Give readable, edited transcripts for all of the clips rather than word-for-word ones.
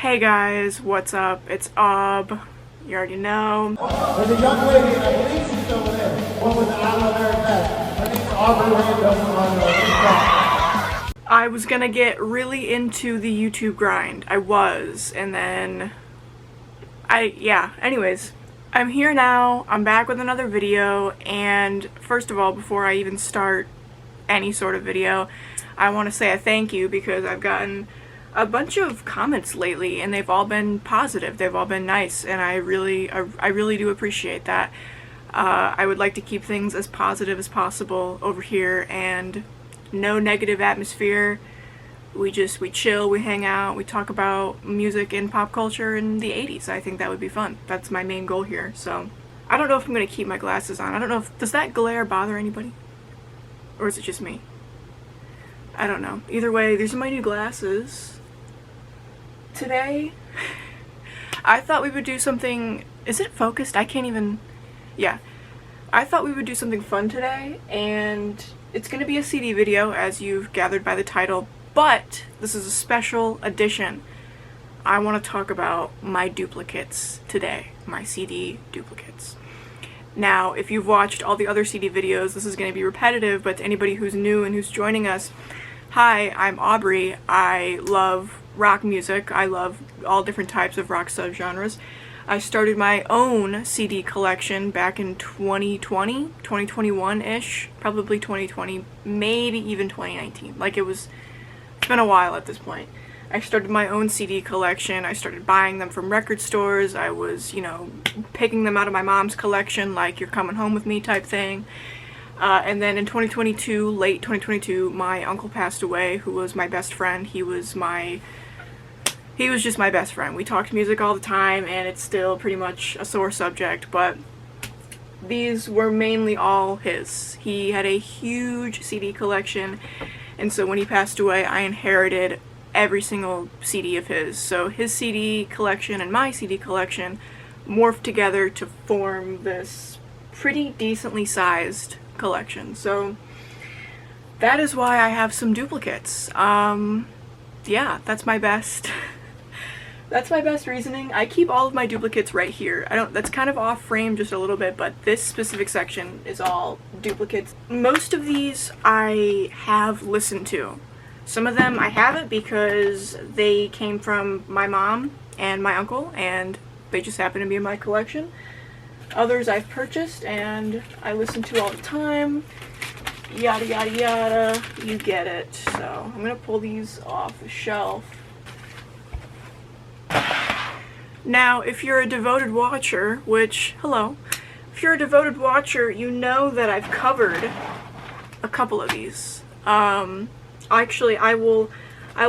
Hey guys, what's up? It's Ob. You already know. There's a young lady, I believe she's over there. One with the out-of-their vest. Her name's Aubrey Randall. I was gonna get really into the YouTube grind. I was, and then anyways. I'm here now, I'm back with another video, and first of all, before I even start any sort of video, I want to say a thank you because I've gotten a bunch of comments lately and they've all been positive, they've all been nice, and I really do appreciate that. I would like to keep things as positive as possible over here and no negative atmosphere. We chill, we hang out, we talk about music and pop culture in the 80s. I think that would be fun. That's my main goal here. So I don't know if I'm going to keep my glasses on. I don't know if, does that glare bother anybody? Or is it just me? I don't know. Either way, these are my new glasses. Today, I thought we would do something, is it focused? I can't even, yeah. I thought we would do something fun today, and it's going to be a CD video, as you've gathered by the title. But this is a special edition. I want to talk about my duplicates today, my CD duplicates. Now, if you've watched all the other CD videos, this is going to be repetitive, but to anybody who's new and who's joining us, hi, I'm Aubrey. I love rock music. I love all different types of rock subgenres. I started my own CD collection back in 2020, 2021-ish, probably 2020, maybe even 2019. Like it's been a while at this point. I started my own CD collection. I started buying them from record stores. I was, picking them out of my mom's collection, like You're Coming Home With Me type thing. And then in 2022, late 2022, my uncle passed away, who was my best friend. He was just my best friend. We talked music all the time, and it's still pretty much a sore subject, but these were mainly all his. He had a huge CD collection, and so when he passed away, I inherited every single CD of his. So his CD collection and my CD collection morphed together to form this pretty decently sized collection. So that is why I have some duplicates. Yeah, that's my best that's my best reasoning. I keep all of my duplicates right here. That's kind of off frame just a little bit, but this specific section is all duplicates. Most of these I have listened to. Some of them I haven't because they came from my mom and my uncle and they just happen to be in my collection. Others I've purchased and I listen to all the time. Yada yada yada, you get it. So I'm gonna pull these off the shelf. Now, if you're a devoted watcher, which, hello, if you're a devoted watcher, you know that I've covered a couple of these. Actually, I will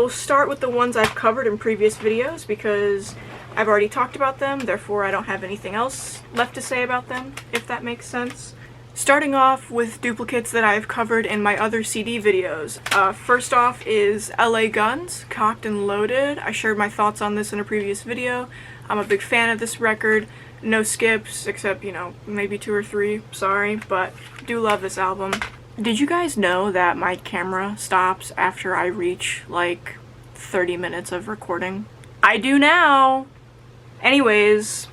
start with the ones I've covered in previous videos because I've already talked about them, therefore I don't have anything else left to say about them, if that makes sense. Starting off with duplicates that I've covered in my other CD videos. First off is LA Guns, Cocked and Loaded. I shared my thoughts on this in a previous video. I'm a big fan of this record. No skips, except, maybe 2 or 3, sorry, but do love this album. Did you guys know that my camera stops after I reach, like, 30 minutes of recording? I do now! Anyways,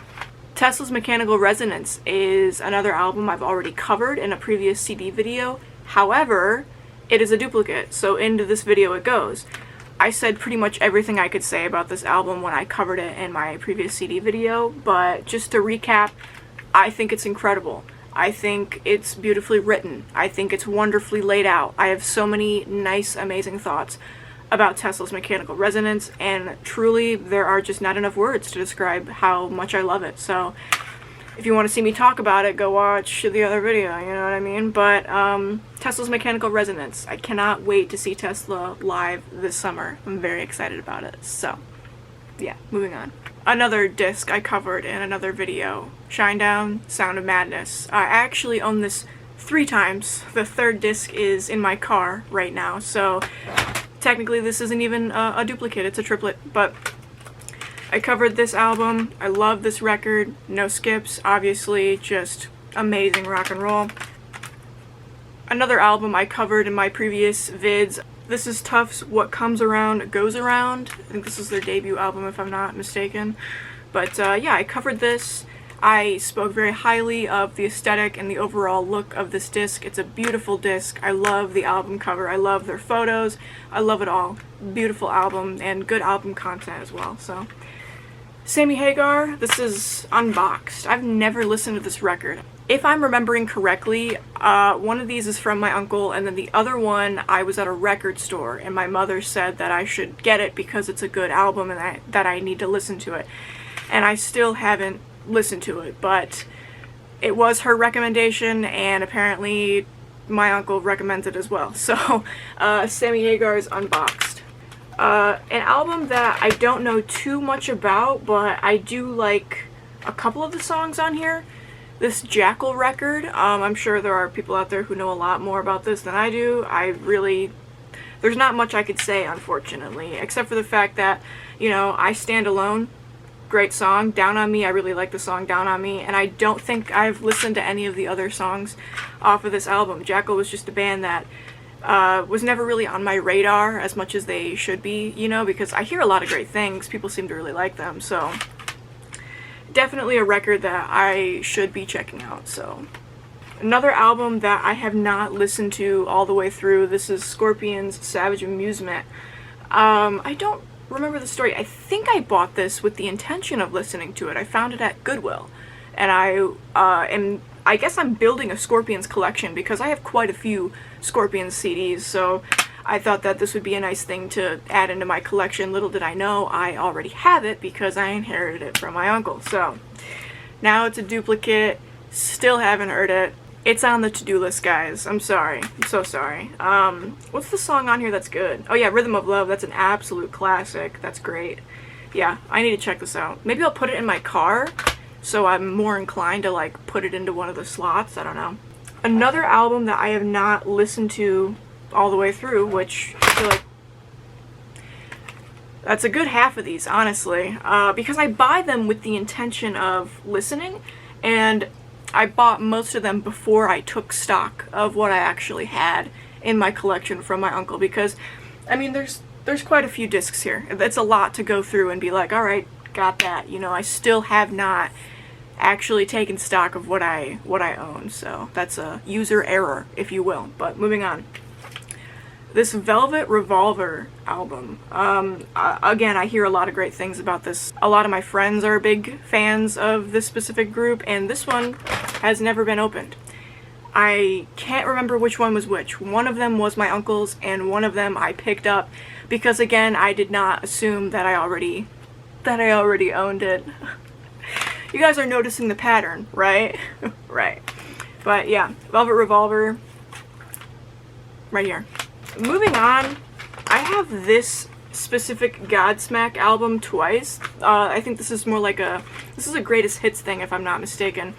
Tesla's Mechanical Resonance is another album I've already covered in a previous CD video. However, it is a duplicate, so into this video it goes. I said pretty much everything I could say about this album when I covered it in my previous CD video, but just to recap, I think it's incredible. I think it's beautifully written. I think it's wonderfully laid out. I have so many nice, amazing thoughts about Tesla's Mechanical Resonance, and truly there are just not enough words to describe how much I love it. So if you want to see me talk about it, go watch the other video, you know what I mean? But Tesla's Mechanical Resonance, I cannot wait to see Tesla live this summer. I'm very excited about it. So yeah, moving on. Another disc I covered in another video, Shinedown, Sound of Madness. I actually own this 3 times. The third disc is in my car right now, so technically this isn't even a duplicate, it's a triplet, but I covered this album. I love this record. No skips, obviously, just amazing rock and roll. Another album I covered in my previous vids, This is Tufts' What Comes Around Goes Around. I think this is their debut album if I'm not mistaken. But yeah, I covered this. I spoke very highly of the aesthetic and the overall look of this disc. It's a beautiful disc. I love the album cover. I love their photos. I love it all. Beautiful album and good album content as well. So, Sammy Hagar, this is Unboxed. I've never listened to this record. If I'm remembering correctly, one of these is from my uncle, and then the other one, I was at a record store, and my mother said that I should get it because it's a good album and that I need to listen to it. And I still haven't listened to it, but it was her recommendation, and apparently my uncle recommends it as well. So, Sammy Hagar's Unboxed. An album that I don't know too much about, but I do like a couple of the songs on here. This Jackal record, I'm sure there are people out there who know a lot more about this than I do. There's not much I could say, unfortunately, except for the fact that, you know, I Stand Alone, great song. Down on Me, I really like the song Down on Me, and I don't think I've listened to any of the other songs off of this album. Jackal was just a band that was never really on my radar as much as they should be, you know, because I hear a lot of great things. People seem to really like them, so definitely a record that I should be checking out. So, another album that I have not listened to all the way through, this is Scorpions' Savage Amusement. I don't remember the story. I think I bought this with the intention of listening to it. I found it at Goodwill, and I guess I'm building a Scorpions collection because I have quite a few Scorpions CDs, so I thought that this would be a nice thing to add into my collection. Little did I know I already have it because I inherited it from my uncle. So now it's a duplicate. Still haven't heard it. It's on the to-do list, guys. I'm sorry. I'm so sorry. What's the song on here that's good? Oh yeah, Rhythm of Love. That's an absolute classic. That's great. Yeah, I need to check this out. Maybe I'll put it in my car so I'm more inclined to like put it into one of the slots. I don't know. Another album that I have not listened to all the way through, which I feel like that's a good half of these, honestly, because I buy them with the intention of listening, and I bought most of them before I took stock of what I actually had in my collection from my uncle, because, I mean, there's quite a few discs here. It's a lot to go through and be like, alright, got that, you know. I still have not actually taken stock of what I own, so that's a user error, if you will. But moving on. This Velvet Revolver album. Again, I hear a lot of great things about this. A lot of my friends are big fans of this specific group, and this one has never been opened. I can't remember which one was which. One of them was my uncle's, and one of them I picked up because, again, I did not assume that I already owned it. You guys are noticing the pattern, right? Right. But yeah, Velvet Revolver, right here. Moving on, I have this specific Godsmack album twice. I think this is more like this is a greatest hits thing if I'm not mistaken.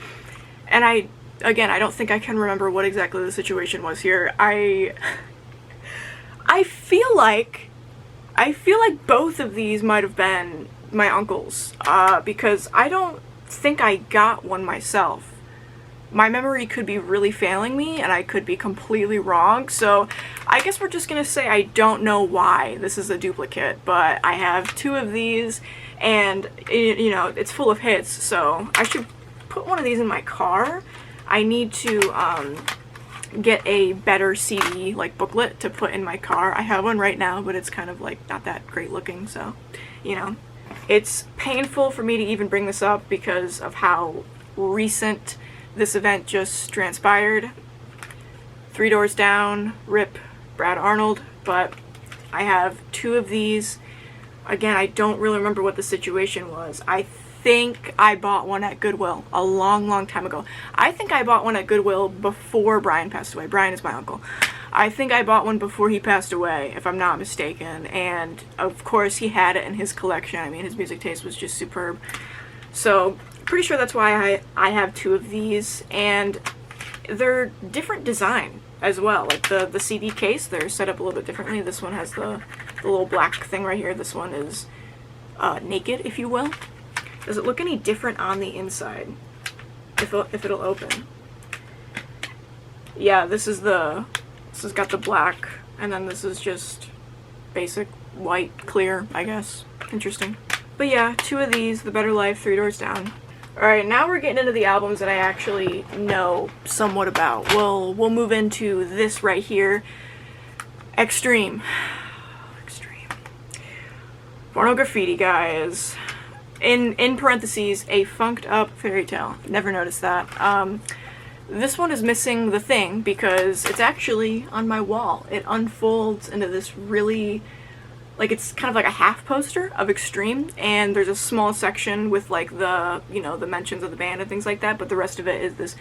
And again, I don't think I can remember what exactly the situation was here. I feel like both of these might have been my uncle's, because I don't think I got one myself. My memory could be really failing me, and I could be completely wrong, so I guess we're just gonna say I don't know why this is a duplicate, but I have two of these, and, you know, it's full of hits, so I should put one of these in my car. I need to, get a better CD, like, booklet to put in my car. I have one right now, but it's kind of, like, not that great looking, so, you know. It's painful for me to even bring this up because of how recent this event just transpired. 3 Doors Down, RIP Brad Arnold, but I have two of these. Again, I don't really remember what the situation was. I think I bought one at Goodwill a long time ago. I think I bought one at Goodwill before Brian passed away. Brian is my uncle. I think I bought one before he passed away, if I'm not mistaken, and of course he had it in his collection. I mean, his music taste was just superb. So, pretty sure that's why I have two of these, and they're different design as well. Like the CD case, they're set up a little bit differently. This one has the little black thing right here. This one is naked, if you will. Does it look any different on the inside? If it'll open. Yeah, this has got the black and then this is just basic white clear, I guess. Interesting. But yeah, 2 of these, The Better Life, 3 Doors Down. Alright, now we're getting into the albums that I actually know somewhat about. We'll move into this right here. Extreme. Extreme. Porno Graffiti, guys. In parentheses, a funked up fairy tale. Never noticed that. This one is missing the thing because it's actually on my wall. It unfolds into this really, like, it's kind of like a half poster of Extreme, and there's a small section with like the, you know, the mentions of the band and things like that, but the rest of it is this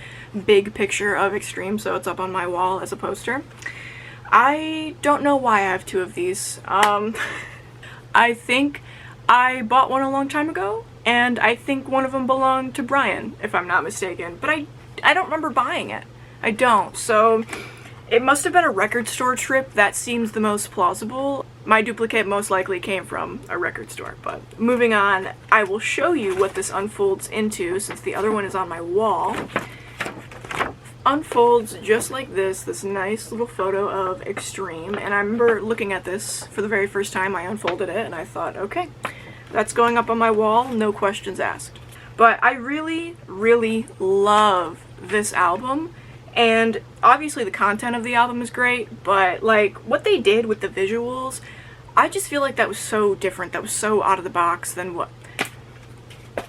big picture of Extreme, so it's up on my wall as a poster. I don't know why I have 2 of these. I think I bought one a long time ago, and I think one of them belonged to Brian, if I'm not mistaken, but I don't remember buying it. I don't, so it must have been a record store trip. That seems the most plausible. My duplicate most likely came from a record store, but moving on, I will show you what this unfolds into since the other one is on my wall. Unfolds just like this nice little photo of Extreme, and I remember looking at this for the very first time. I unfolded it and I thought, okay, that's going up on my wall, no questions asked. But I really, really love this album, and obviously the content of the album is great, but like what they did with the visuals, I just feel like that was so different, that was so out of the box than what,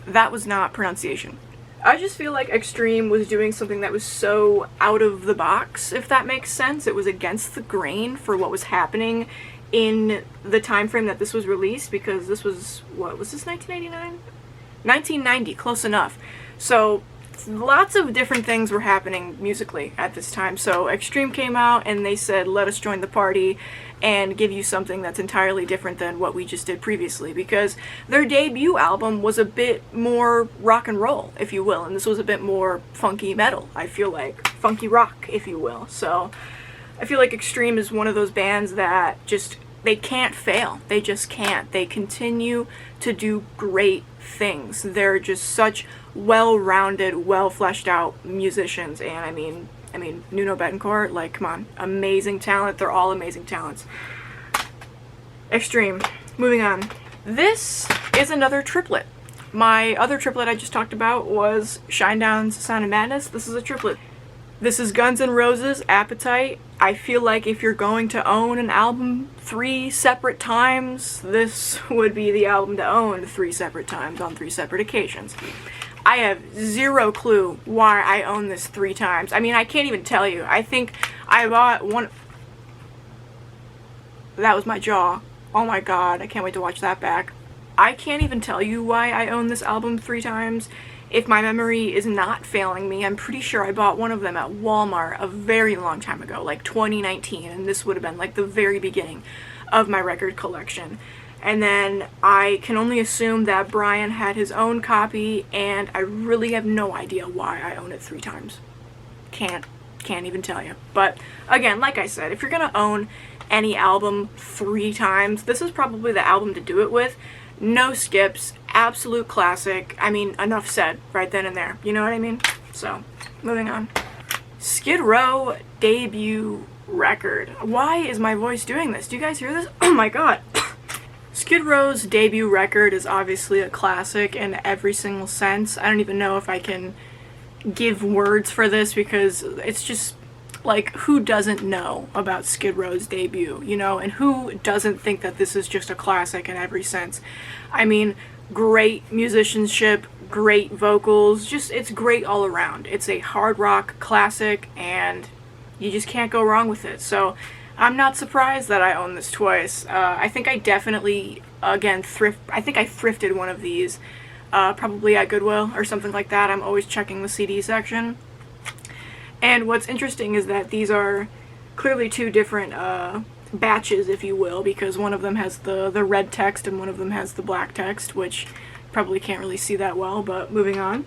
that was not pronunciation. I just feel like Extreme was doing something that was so out of the box, if that makes sense. It was against the grain for what was happening in the time frame that this was released, because this was, what was this, 1989? 1990, close enough. So lots of different things were happening musically at this time. So Extreme came out and they said, let us join the party and give you something that's entirely different than what we just did previously, because their debut album was a bit more rock and roll, if you will, and this was a bit more funky metal, I feel like. Funky rock, if you will. So I feel like Extreme is one of those bands that just, they can't fail. They just can't. They continue to do great things. They're just such well-rounded, well-fleshed out musicians, and I mean Nuno Betancourt, like, come on, amazing talent. They're all amazing talents. Extreme. Moving on. This is another triplet. My other triplet I just talked about was Shinedown's Sound of Madness. This is a triplet. This is Guns N' Roses' Appetite. I feel like if you're going to own an album 3 separate times, this would be the album to own 3 separate times on 3 separate occasions. I have zero clue why I own this 3 times. I mean, I can't even tell you. I think I bought one... That was my jaw. Oh my god, I can't wait to watch that back. I can't even tell you why I own this album 3 times. If my memory is not failing me, I'm pretty sure I bought one of them at Walmart a very long time ago, like 2019, and this would have been like the very beginning of my record collection. And then I can only assume that Brian had his own copy, and I really have no idea why I own it 3 times. Can't even tell you. But again, like I said, if you're gonna own any album 3 times, this is probably the album to do it with. No skips, absolute classic. I mean, enough said right then and there. You know what I mean? So, moving on. Skid Row debut record. Why is my voice doing this? Do you guys hear this? Oh my god. Skid Row's debut record is obviously a classic in every single sense. I don't even know if I can give words for this, because it's just, like, who doesn't know about Skid Row's debut, you know? And who doesn't think that this is just a classic in every sense? I mean, great musicianship, great vocals, just, it's great all around. It's a hard rock classic, and you just can't go wrong with it. So I'm not surprised that I own this twice. I think I definitely, again, I think I thrifted one of these, probably at Goodwill or something like that. I'm always checking the CD section. And what's interesting is that these are clearly 2 different batches, if you will, because one of them has the red text and one of them has the black text, which probably can't really see that well, but moving on.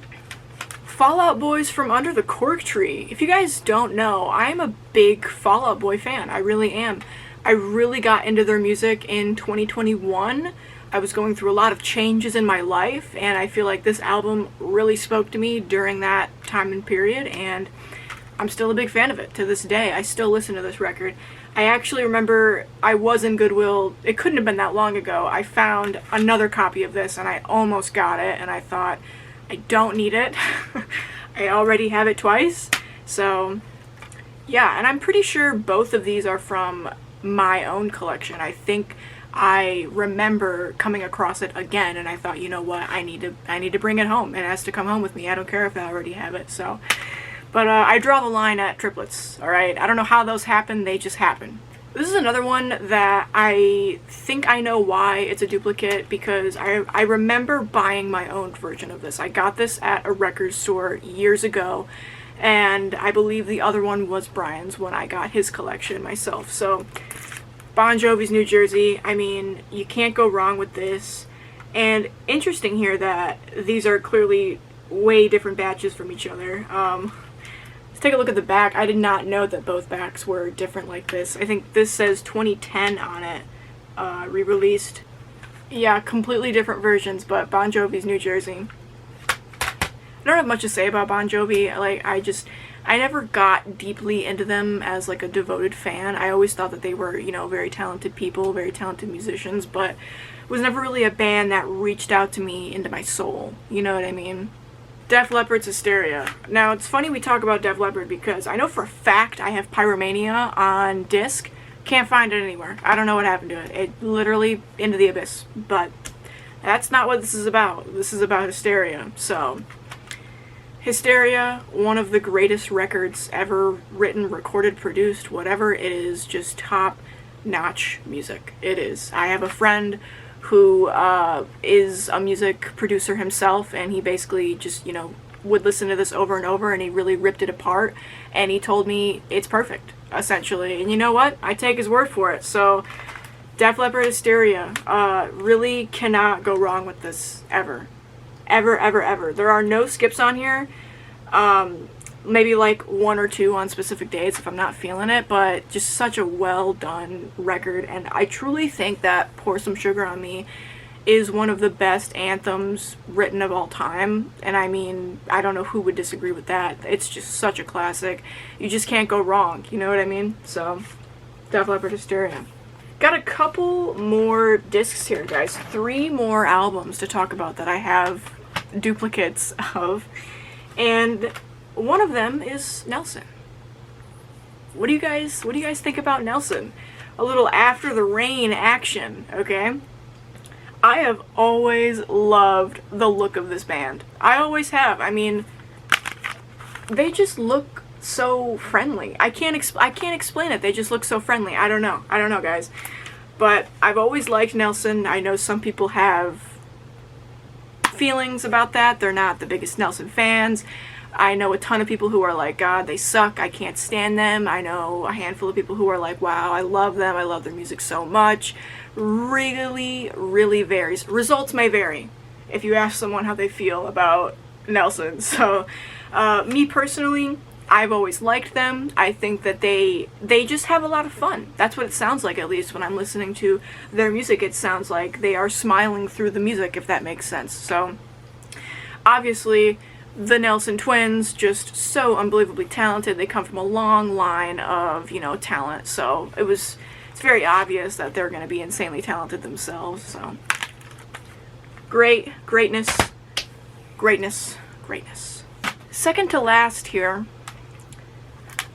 Fall Out Boy's From Under the Cork Tree. If you guys don't know, I'm a big Fall Out Boy fan. I really am. I really got into their music in 2021. I was going through a lot of changes in my life, and I feel like this album really spoke to me during that time and period, and I'm still a big fan of it to this day. I still listen to this record. I actually remember I was in Goodwill, it couldn't have been that long ago, I found another copy of this and I almost got it, and I thought, I don't need it. I already have it twice. So yeah, and I'm pretty sure both of these are from my own collection. I think I remember coming across it again and I thought, you know what, I need to bring it home. It has to come home with me. I don't care if I already have it. So, but I draw the line at triplets, all right? I don't know how those happen, they just happen. This is another one that I think I know why it's a duplicate, because I remember buying my own version of this. I got this at a record store years ago, and I believe the other one was Brian's when I got his collection myself. So Bon Jovi's New Jersey, I mean, you can't go wrong with this. And interesting here that these are clearly way different batches from each other. Let's take a look at the back. I did not know that both backs were different like this. I think this says 2010 on it, re-released. Yeah, completely different versions, but Bon Jovi's New Jersey. I don't have much to say about Bon Jovi. Like, I never got deeply into them as like a devoted fan. I always thought that they were, you know, very talented people, very talented musicians, but it was never really a band that reached out to me into my soul. You know what I mean? Def Leppard's Hysteria. Now, it's funny we talk about Def Leppard because I know for a fact I have Pyromania on disc. Can't find it anywhere. I don't know what happened to it. It literally into the abyss. But that's not what this is about. This is about Hysteria. So Hysteria, one of the greatest records ever written, recorded, produced, whatever it is, just top-notch music. It is. I have a friend who is a music producer himself, and he basically just, you know, would listen to this over and over, and he really ripped it apart, and he told me it's perfect, essentially. And you know what? I take his word for it. So Def Leppard Hysteria, really cannot go wrong with this, ever. Ever, ever, ever. There are no skips on here. Maybe like one or two on specific days if I'm not feeling it, but just such a well done record. And I truly think that Pour Some Sugar on Me is one of the best anthems written of all time. And I mean, I don't know who would disagree with that. It's just such a classic. You just can't go wrong. You know what I mean? So, Def Leppard Hysteria. Got a couple more discs here, guys. 3 more albums to talk about that I have duplicates of, and one of them is Nelson. What do you guys think about Nelson? A little After the Rain action, okay? I have always loved the look of this band. I always have. I mean, they just look so friendly. I can't explain it. They just look so friendly. I don't know, guys. But I've always liked Nelson. I know some people have feelings about that. They're not the biggest Nelson fans. I know a ton of people who are like, God, they suck, I can't stand them. I know a handful of people who are like, wow, I love them, I love their music so much. Really, really varies. Results may vary if you ask someone how they feel about Nelson. So, me personally, I've always liked them. I think that they just have a lot of fun. That's what it sounds like, at least when I'm listening to their music. It sounds like they are smiling through the music, if that makes sense. So, obviously, the Nelson twins, just so unbelievably talented. They come from a long line of, you know, talent. So, it's very obvious that they're going to be insanely talented themselves. So, greatness. Second to last here,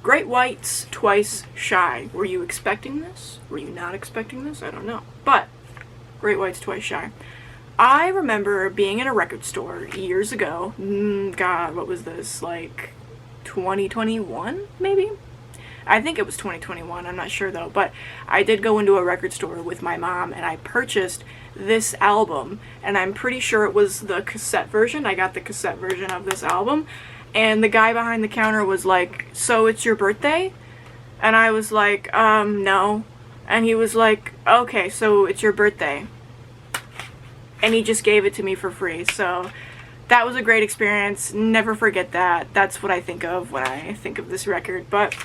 Great White's Twice Shy. Were you expecting this? Were you not expecting this? I don't know. But, Great White's Twice Shy. I remember being in a record store years ago. God, what was this? Like 2021, maybe? I think it was 2021. I'm not sure though. But I did go into a record store with my mom and I purchased this album. And I'm pretty sure it was the cassette version. I got the cassette version of this album. And the guy behind the counter was like, so it's your birthday? And I was like, no. And he was like, okay, so it's your birthday. And he just gave it to me for free. So that was a great experience. Never forget that. That's what I think of when I think of this record. But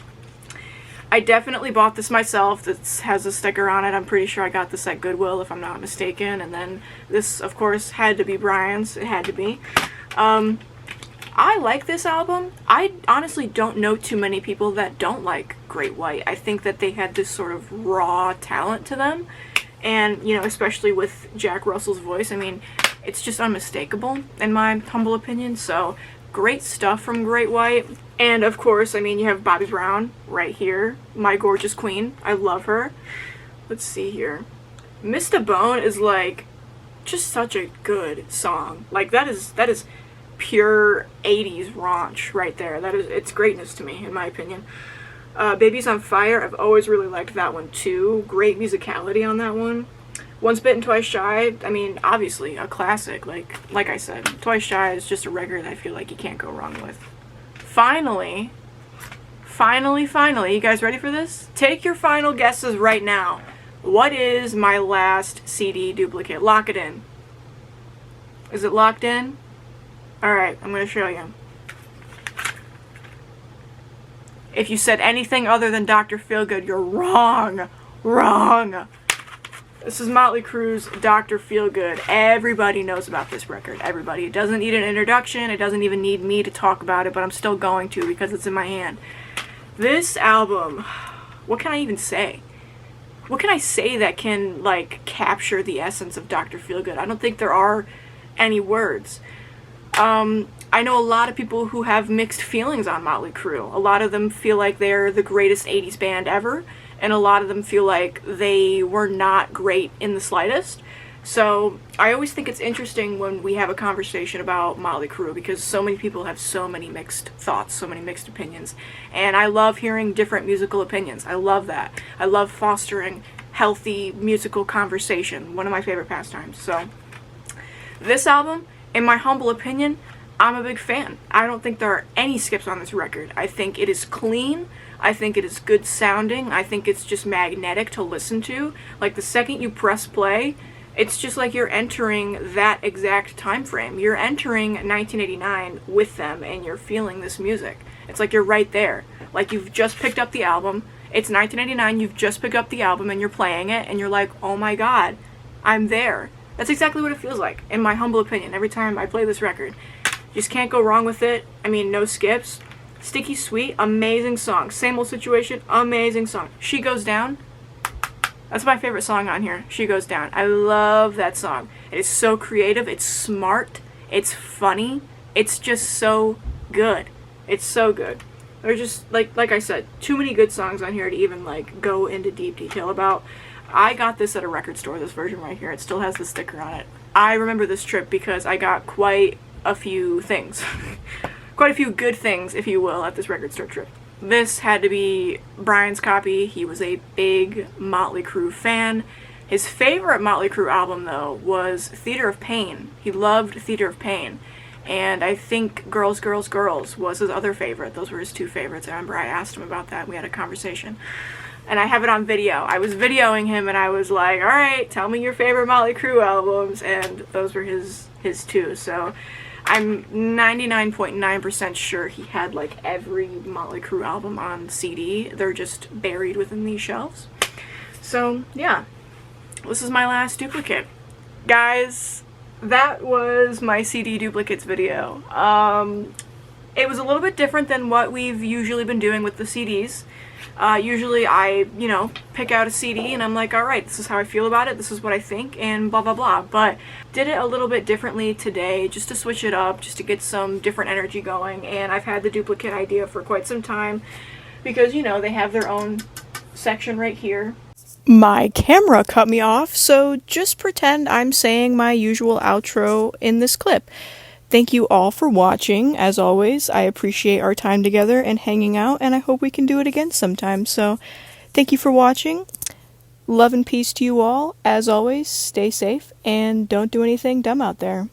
I definitely bought this myself. This has a sticker on it. I'm pretty sure I got this at Goodwill, if I'm not mistaken. And then this, of course, had to be Brian's. It had to be. I like this album. I honestly don't know too many people that don't like Great White. I think that they had this sort of raw talent to them. And, you know, especially with Jack Russell's voice, I mean, it's just unmistakable, in my humble opinion. So, great stuff from Great White. And, of course, I mean, you have Bobby Brown right here. My gorgeous queen. I love her. Let's see here. Mr. Bone is, like, just such a good song. Like, that is pure 80s raunch right there. It's greatness to me, in my opinion. Baby's on Fire, I've always really liked that one too. Great musicality on that one. Once Bitten, Twice Shy, I mean, obviously a classic. Like I said, Twice Shy is just a record I feel like you can't go wrong with. Finally, you guys ready for this? Take your final guesses right now. What is my last CD duplicate? Lock it in. Is it locked in? Alright, I'm going to show you. If you said anything other than Dr. Feelgood, you're wrong. Wrong. This is Motley Crue's Dr. Feelgood. Everybody knows about this record. Everybody. It doesn't need an introduction. It doesn't even need me to talk about it, but I'm still going to because it's in my hand. This album, what can I even say? What can I say that can, like, capture the essence of Dr. Feelgood? I don't think there are any words. I know a lot of people who have mixed feelings on Motley Crue. A lot of them feel like they're the greatest 80s band ever, and a lot of them feel like they were not great in the slightest. So I always think it's interesting when we have a conversation about Motley Crue, because so many people have so many mixed thoughts, so many mixed opinions, and I love hearing different musical opinions. I love that. I love fostering healthy musical conversation. One of my favorite pastimes. So this album, in my humble opinion, I'm a big fan. I don't think there are any skips on this record. I think it is clean. I think it is good sounding. I think it's just magnetic to listen to. Like, the second you press play, it's just like you're entering that exact time frame. You're entering 1989 with them, and you're feeling this music. It's like you're right there. Like, you've just picked up the album. It's 1989, you've just picked up the album, and you're playing it, and you're like, oh my god, I'm there. That's exactly what it feels like, in my humble opinion, every time I play this record. Just can't go wrong with it. I mean, no skips. Sticky Sweet, amazing song. Same Old Situation, amazing song. She Goes Down, that's my favorite song on here. She Goes Down. I love that song. It is so creative, it's smart, it's funny, it's just so good. It's so good. There's just, like I said, too many good songs on here to even, like, go into deep detail about. I got this at a record store, this version right here. It still has the sticker on it. I remember this trip because I got quite a few things. Quite a few good things, if you will, at this record store trip. This had to be Brian's copy. He was a big Motley Crue fan. His favorite Motley Crue album, though, was Theater of Pain. He loved Theater of Pain. And I think Girls, Girls, Girls was his other favorite. Those were his two favorites. I remember I asked him about that. We had a conversation. And I have it on video. I was videoing him and I was like, alright, tell me your favorite Motley Crue albums. And those were his two. So I'm 99.9% sure he had, like, every Motley Crue album on CD. They're just buried within these shelves. So, yeah. This is my last duplicate. Guys, that was my CD duplicates video. It was a little bit different than what we've usually been doing with the CDs. Usually I, pick out a CD and I'm like, alright, this is how I feel about it, this is what I think, and blah blah blah. But did it a little bit differently today, just to switch it up, just to get some different energy going. And I've had the duplicate idea for quite some time, because, they have their own section right here. My camera cut me off, so just pretend I'm saying my usual outro in this clip. Thank you all for watching. As always, I appreciate our time together and hanging out, and I hope we can do it again sometime. So, thank you for watching. Love and peace to you all. As always, stay safe, and don't do anything dumb out there.